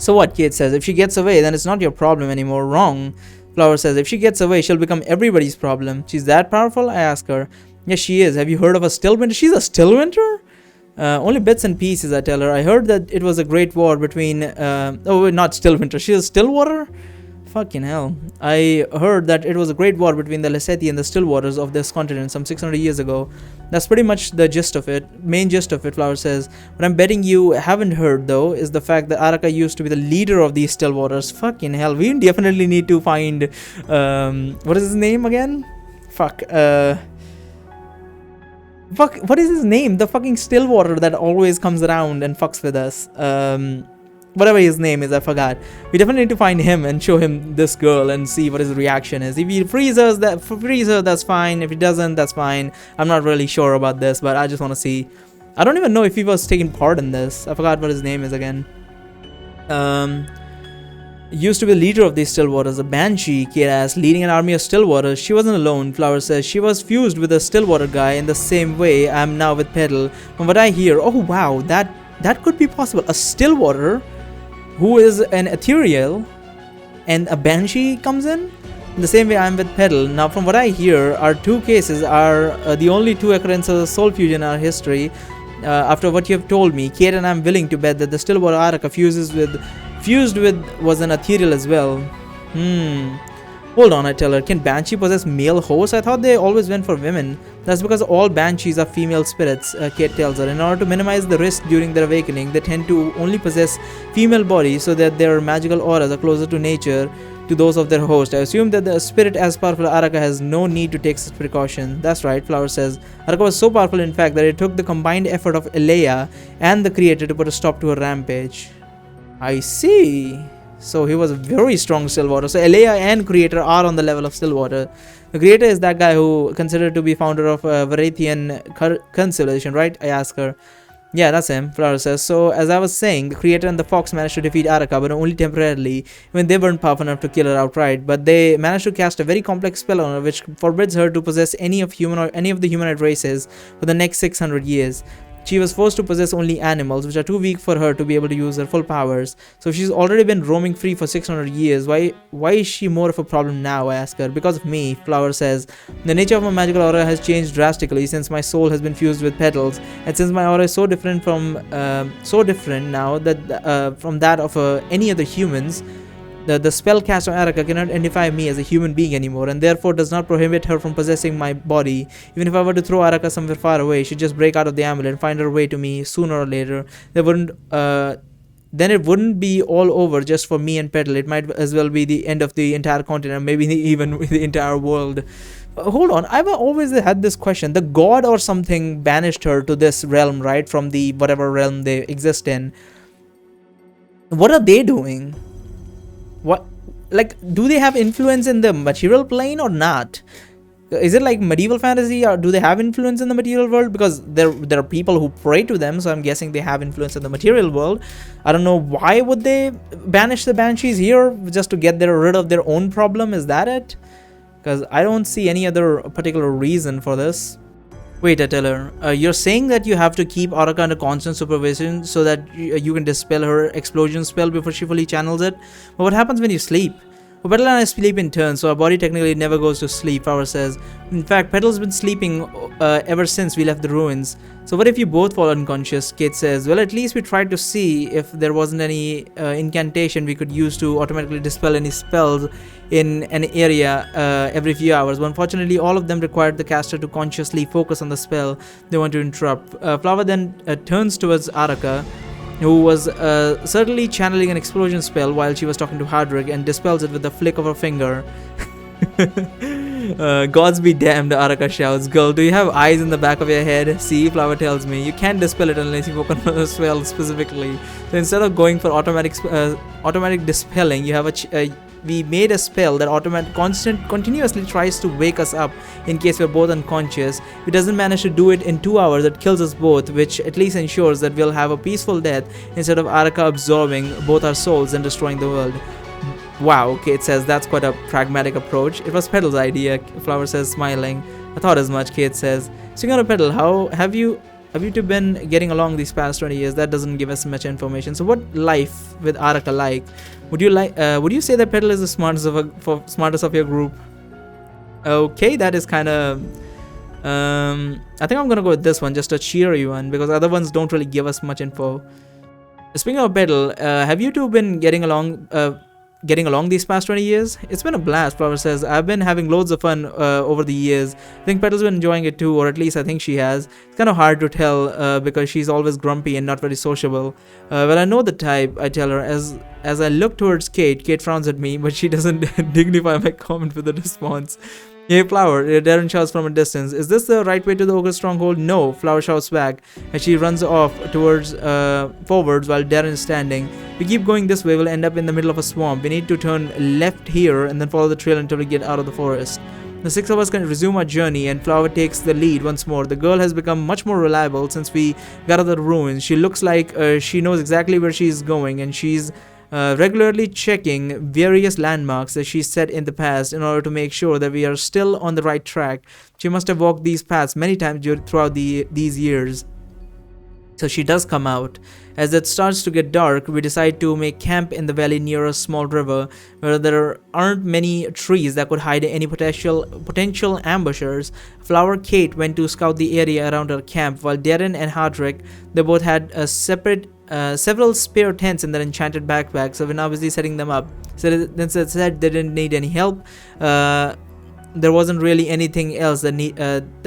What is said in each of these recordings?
So what? Kate says. If she gets away, then it's not your problem anymore. Wrong. Flower says. If she gets away, she'll become everybody's problem. She's that powerful? I ask her. Yes, she is. Have you heard of a Stillwinter? She's a Stillwinter? Only bits and pieces, I tell her. I heard that it was a great war between... oh, not Stillwinter. She's a Stillwater? Fucking hell. I heard that it was a great war between the Lessethi and the Stillwaters of this continent some 600 years ago. That's pretty much the gist of it. Main gist of it, Flower says. What I'm betting you haven't heard, though, is the fact that Araka used to be the leader of these Stillwaters. Fucking hell. We definitely need to find... what is his name again? Fuck, what is his name? The fucking Stillwater that always comes around and fucks with us. Whatever his name is, I forgot. We definitely need to find him and show him this girl and see what his reaction is. If he frees her, that's fine. If he doesn't, that's fine. I'm not really sure about this, but I just want to see. I don't even know if he was taking part in this. I forgot what his name is again. Used to be the leader of these Stillwaters, a banshee, Kate asks, leading an army of Stillwaters. She wasn't alone, Flower says. She was fused with a Stillwater guy in the same way I am now with Petal. From what I hear, oh wow, that could be possible. A Stillwater who is an Ethereal and a banshee comes in the same way I am with Petal. Now from what I hear, our two cases are the only two occurrences of soul fusion in our history. After what you have told me, Kate and I am willing to bet that the Stillwater Araka fused with was an Ethereal as well. Hold on, I tell her. Can Banshee possess male hosts? I thought they always went for women. That's because all Banshees are female spirits, Kate tells her. In order to minimize the risk during their awakening, they tend to only possess female bodies so that their magical auras are closer to nature to those of their host. I assume that the spirit as powerful Araka has no need to take such precaution. That's right, Flower says. Araka was so powerful in fact that it took the combined effort of Eleia and the creator to put a stop to her rampage. I see. So he was a very strong Stillwater. So Eleia and Creator are on the level of Stillwater. The Creator is that guy who considered to be founder of Varathian Constellation, right? I ask her. Yeah, that's him, Flower says. So as I was saying, the Creator and the Fox managed to defeat Araka, but only temporarily, when they weren't powerful enough to kill her outright. But they managed to cast a very complex spell on her, which forbids her to possess any of the humanoid races for the next 600 years. She was forced to possess only animals, which are too weak for her to be able to use her full powers. So if she's already been roaming free for 600 years, why is she more of a problem now, I ask her. Because of me, Flower says. The nature of my magical aura has changed drastically since my soul has been fused with Petals, and since my aura is so different now that from that of any other humans. The spell cast on Araka cannot identify me as a human being anymore, and therefore does not prohibit her from possessing my body. Even if I were to throw Araka somewhere far away, she'd just break out of the amulet and find her way to me sooner or later. Then it wouldn't be all over just for me and Petal. It might as well be the end of the entire continent, maybe even the entire world. Hold on, I've always had this question. The god or something banished her to this realm, right? From the whatever realm they exist in. What are they doing? What, like, do they have influence in the material plane or not? Is it like medieval fantasy, or do they have influence in the material world? Because there are people who pray to them, so I'm guessing they have influence in the material world. I don't know, why would they banish the Banshees here? Just to get rid of their own problem? Is that it? Because I don't see any other particular reason for this. Wait, I tell her, you're saying that you have to keep Araka under constant supervision so that you can dispel her explosion spell before she fully channels it? But what happens when you sleep? Well, Petal and I sleep in turn, so our body technically never goes to sleep, Flower says. In fact, Petal's been sleeping ever since we left the ruins. So what if you both fall unconscious? Kate says. Well, at least we tried to see if there wasn't any incantation we could use to automatically dispel any spells in an area every few hours. But unfortunately, all of them required the caster to consciously focus on the spell they want to interrupt. Flower then turns towards Araka, who was certainly channeling an explosion spell while she was talking to Hardrick, and dispels it with a flick of her finger. Gods be damned, Araka shouts. Girl, do you have eyes in the back of your head? See, Flower tells me. You can't dispel it unless you focus on the spell specifically. So instead of going for automatic dispelling, you have we made a spell that continuously tries to wake us up in case we're both unconscious. If it doesn't manage to do it in 2 hours, it kills us both, which at least ensures that we'll have a peaceful death instead of Araka absorbing both our souls and destroying the world. Wow, Kate says, that's quite a pragmatic approach. It was Petal's idea, Flower says, smiling. I thought as much, Kate says. Speaking of Petal, how have you Have you two been getting along these past 20 years? That doesn't give us much information. So what life with Araka like? Would you say that Petal is the smartest of your group? Okay, that is kind of I think I'm gonna go with this one, just a cheery one, because other ones don't really give us much info. Speaking of Petal, have you two been getting along these past 20 years? It's been a blast, Flower says. I've been having loads of fun over the years. I think Petal's been enjoying it too, or at least I think she has. It's kind of hard to tell because she's always grumpy and not very sociable. Well, I know the type, I tell her. As I look towards Kate, Kate frowns at me, but she doesn't dignify my comment with a response. Hey Flower, Darren shouts from a distance. Is this the right way to the ogre stronghold? No, Flower shouts back and she runs off towards forwards while Darren is standing. We keep going this way, we'll end up in the middle of a swamp. We need to turn left here and then follow the trail until we get out of the forest. The six of us can resume our journey and Flower takes the lead once more. The girl has become much more reliable since we got out of the ruins. She looks like she knows exactly where she is going and she's regularly checking various landmarks that she set in the past in order to make sure that we are still on the right track. She must have walked these paths many times throughout these years. So she does come out. As it starts to get dark, we decide to make camp in the valley near a small river where there aren't many trees that could hide any potential ambushers. Flower Kate went to scout the area around her camp, while Darren and Hardrick, they both had a several spare tents in their enchanted backpacks, so we're now busy setting them up. So then said they didn't need any help. There wasn't really anything else that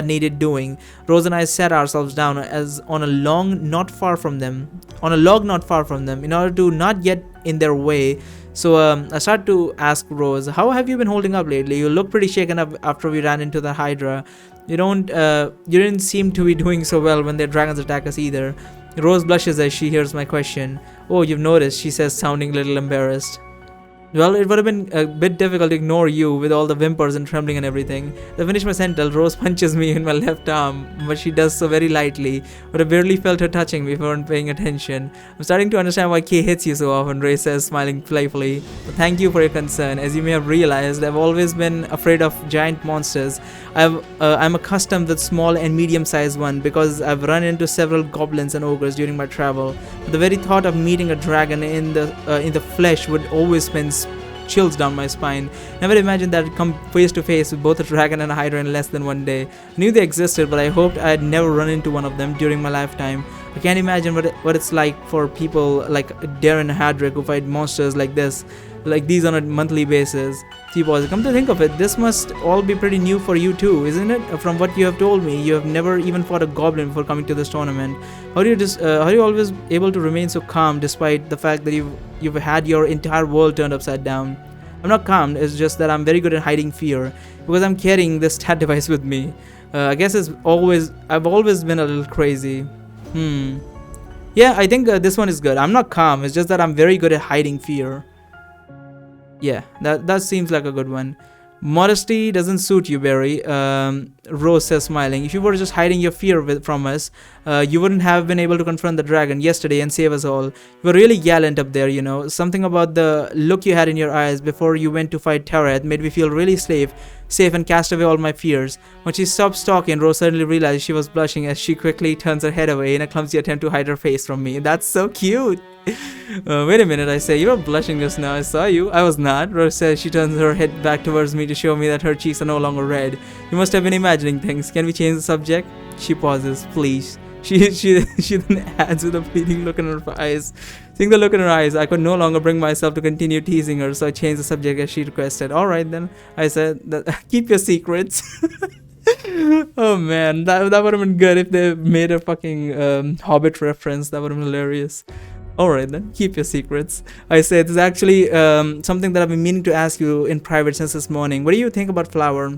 needed doing. Rose and I sat ourselves down on a log not far from them, in order to not get in their way. So I started to ask Rose, how have you been holding up lately? You look pretty shaken up after we ran into the Hydra. You didn't seem to be doing so well when their dragons attack us either. Rose blushes as she hears my question. Oh, you've noticed, she says, sounding a little embarrassed. Well, it would have been a bit difficult to ignore you with all the whimpers and trembling and everything. To finish my sentence, Rose punches me in my left arm, but she does so very lightly, but I barely felt her touching me if I weren't paying attention. I'm starting to understand why Kay hits you so often, Ray says, smiling playfully. But thank you for your concern. As you may have realized, I've always been afraid of giant monsters. I'm accustomed with small and medium-sized ones because I've run into several goblins and ogres during my travel. But the very thought of meeting a dragon in the flesh would always send chills down my spine. Never imagined that I'd come face to face with both a dragon and a hydra in less than one day. I knew they existed, but I hoped I'd never run into one of them during my lifetime. I can't imagine what it's like for people like Darren and Hadrick who fight monsters like these on a monthly basis. T-Pause, come to think of it, this must all be pretty new for you too, isn't it? From what you have told me, you have never even fought a goblin before coming to this tournament. How are you always able to remain so calm despite the fact that you've had your entire world turned upside down? I'm not calm, it's just that I'm very good at hiding fear because I'm carrying this stat device with me. I guess I've always been a little crazy. Yeah, I think this one is good. I'm not calm, it's just that I'm very good at hiding fear. Yeah, that seems like a good one. Modesty doesn't suit you, Barry, Rose says, smiling. If you were just hiding your fear from us, you wouldn't have been able to confront the dragon yesterday and save us all. You were really gallant up there, you know. Something about the look you had in your eyes before you went to fight Tarath made me feel really safe and cast away all my fears. When she stopped talking, Rose suddenly realized she was blushing as she quickly turns her head away in a clumsy attempt to hide her face from me. That's so cute. Wait a minute, I say. You were blushing just now. I saw you. I was not. Rose says. She turns her head back towards me to show me that her cheeks are no longer red. You must have been imagining things. Can we change the subject? She pauses. Please. She then adds with a pleading look in her eyes. Seeing the look in her eyes, I could no longer bring myself to continue teasing her, so I changed the subject as she requested. Alright then, I said, keep your secrets. Oh man, that would have been good if they made a fucking Hobbit reference. That would have been hilarious. Alright then, keep your secrets. I said, this is actually something that I've been meaning to ask you in private since this morning. What do you think about Flower?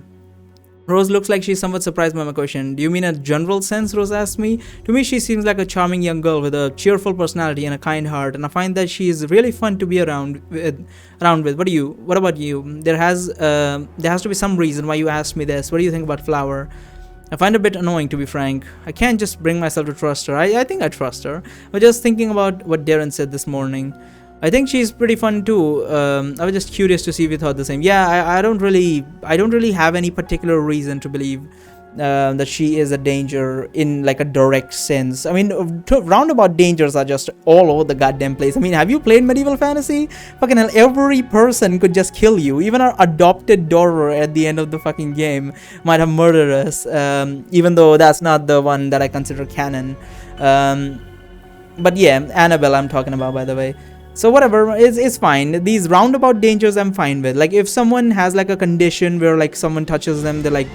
Rose looks like she's somewhat surprised by my question. Do you mean a general sense? Rose asked me. To me, she seems like a charming young girl with a cheerful personality and a kind heart, and I find that she is really fun to be around with. What about you? There has to be some reason why you asked me this. What do you think about Flower? I find it a bit annoying, to be frank. I can't just bring myself to trust her. I think I trust her. But just thinking about what Darren said this morning, I think she's pretty fun too. I was just curious to see if you thought the same. Yeah, I don't really have any particular reason to believe that she is a danger in like a direct sense. I mean, roundabout dangers are just all over the goddamn place. I mean, have you played medieval fantasy? Fucking hell, every person could just kill you. Even our adopted daughter at the end of the fucking game might have murdered us, even though that's not the one that I consider canon. But yeah, Annabelle I'm talking about, by the way. So whatever, it's fine. These roundabout dangers I'm fine with. Like if someone has like a condition where like someone touches them, they like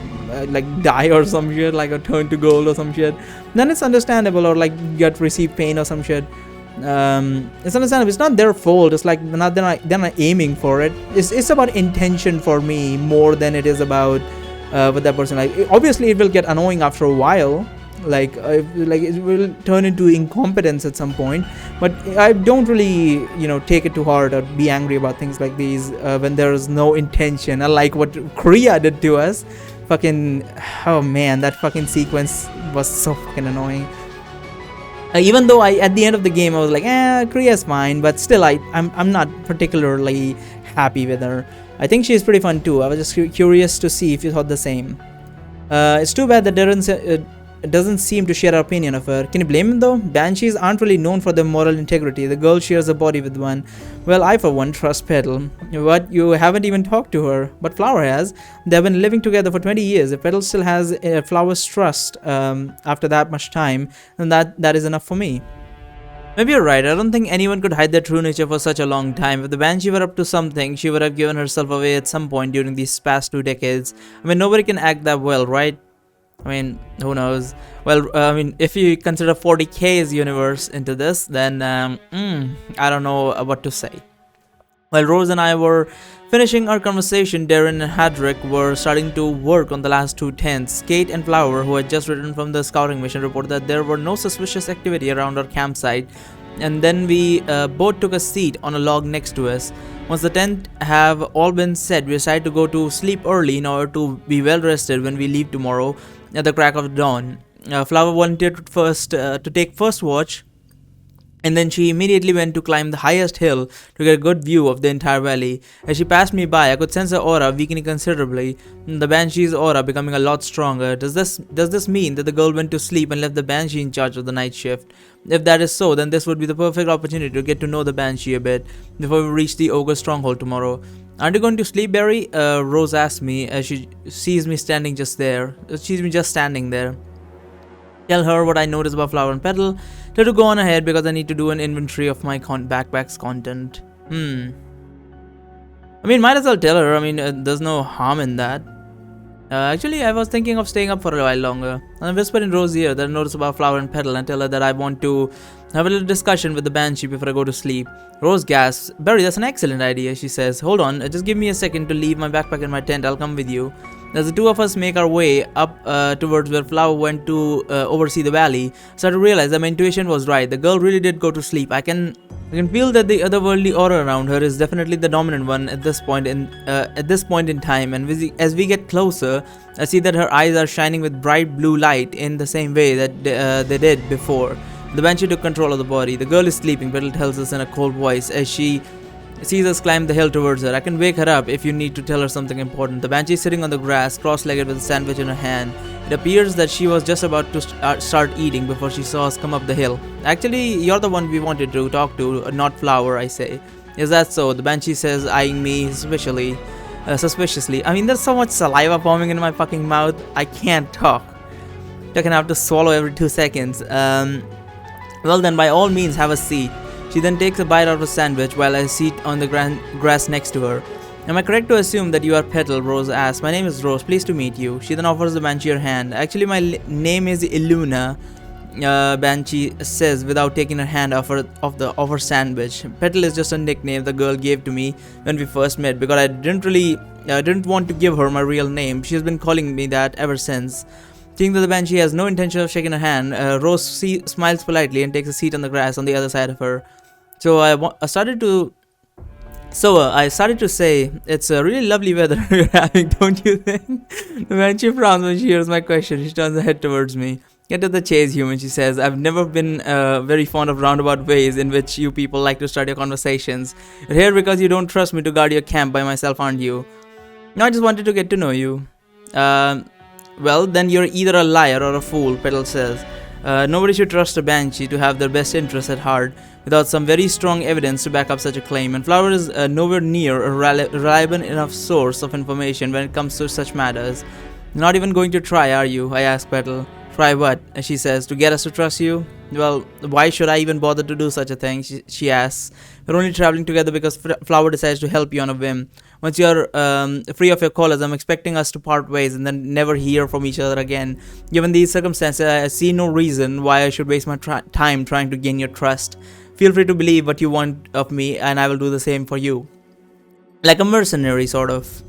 die or some shit, like a turn to gold or some shit, then it's understandable, or like receive pain or some shit. It's understandable. It's not their fault. It's like they're not aiming for it. It's about intention for me more than it is about with that person. Like obviously it will get annoying after a while. Like it will turn into incompetence at some point, but I don't really take it to heart or be angry about things like these when there is no intention. Unlike what Korea did to us. Fucking, oh man, that fucking sequence was so fucking annoying. Even though at the end of the game I was like, Korea's fine, but still I'm not particularly happy with her. I think she's pretty fun too. I was just curious to see if you thought the same. It's too bad that doesn't seem to share our opinion of her. Can you blame him though? Banshees aren't really known for their moral integrity. The girl shares a body with one. Well, I for one trust Petal. What? You haven't even talked to her. But Flower has. They've been living together for 20 years. If Petal still has Flower's trust after that much time, then that is enough for me. Maybe you're right. I don't think anyone could hide their true nature for such a long time. If the Banshee were up to something, she would have given herself away at some point during these past 2 decades. I mean, nobody can act that well, right? I mean, who knows? Well, I mean, if you consider 40K's universe into this, then I don't know what to say. While Rose and I were finishing our conversation, Darren and Hadrick were starting to work on the last 2 tents. Kate and Flower, who had just returned from the scouting mission, reported that there were no suspicious activity around our campsite, and then we both took a seat on a log next to us. Once the tent have all been set, we decided to go to sleep early in order to be well rested when we leave tomorrow at the crack of dawn. Flower volunteered to take first watch, and then she immediately went to climb the highest hill to get a good view of the entire valley. As she passed me by, I could sense her aura weakening considerably, the Banshee's aura becoming a lot stronger. Does this mean that the girl went to sleep and left the Banshee in charge of the night shift? If that is so, then this would be the perfect opportunity to get to know the Banshee a bit before we reach the Ogre stronghold tomorrow. Aren't you going to sleep, Barry? Rose asked me as she sees me standing just there. Tell her what I noticed about Flower and Petal. Tell her to go on ahead because I need to do an inventory of my backpack's content. I mean, might as well tell her. I mean, there's no harm in that. Actually, I was thinking of staying up for a while longer. I whispered in Rose's ear that I noticed about Flower and Petal and tell her that I want to have a little discussion with the Banshee before I go to sleep. Rose gasps. Barry, that's an excellent idea, she says. Hold on, just give me a second to leave my backpack in my tent. I'll come with you. As the 2 of us make our way up towards where Flower went to oversee the valley, I started to realize that my intuition was right. The girl really did go to sleep. I can feel that the otherworldly aura around her is definitely the dominant one at this point in time. And as we get closer, I see that her eyes are shining with bright blue light in the same way that they did before. The Banshee took control of the body. The girl is sleeping, Petal tells us in a cold voice as she sees us climb the hill towards her. I can wake her up if you need to tell her something important. The Banshee is sitting on the grass, cross-legged with a sandwich in her hand. It appears that she was just about to start eating before she saw us come up the hill. Actually, you're the one we wanted to talk to, not Flower, I say. Is that so? The Banshee says, eyeing me suspiciously. I mean, there's so much saliva forming in my fucking mouth, I can't talk. I can have to swallow every 2 seconds. Well then, by all means, have a seat. She then takes a bite out of a sandwich while I sit on the grass next to her. Am I correct to assume that you are Petal? Rose asks. My name is Rose, pleased to meet you. She then offers the Banshee her hand. Actually, my name is Illuna, Banshee says without taking her hand off her sandwich. Petal is just a nickname the girl gave to me when we first met because I didn't want to give her my real name. She has been calling me that ever since. Seeing that the Banshee has no intention of shaking her hand, Rose smiles politely and takes a seat on the grass on the other side of her. So I started to say, it's a really lovely weather you're having, don't you think? The Banshee frowns when she hears my question. She turns her head towards me. Get to the chase, human, she says. I've never been very fond of roundabout ways in which you people like to start your conversations. You're here because you don't trust me to guard your camp by myself, aren't you? No, I just wanted to get to know you. Well, then you're either a liar or a fool, Petal says. Nobody should trust a banshee to have their best interests at heart without some very strong evidence to back up such a claim, and Flower is nowhere near a reliable enough source of information when it comes to such matters. Not even going to try, are you? I ask Petal. Try what? She says. To get us to trust you? Well, why should I even bother to do such a thing? She asks. We're only traveling together because Flower decides to help you on a whim. Once you're free of your collars, I'm expecting us to part ways and then never hear from each other again. Given these circumstances, I see no reason why I should waste my time trying to gain your trust. Feel free to believe what you want of me, and I will do the same for you. Like a mercenary, sort of.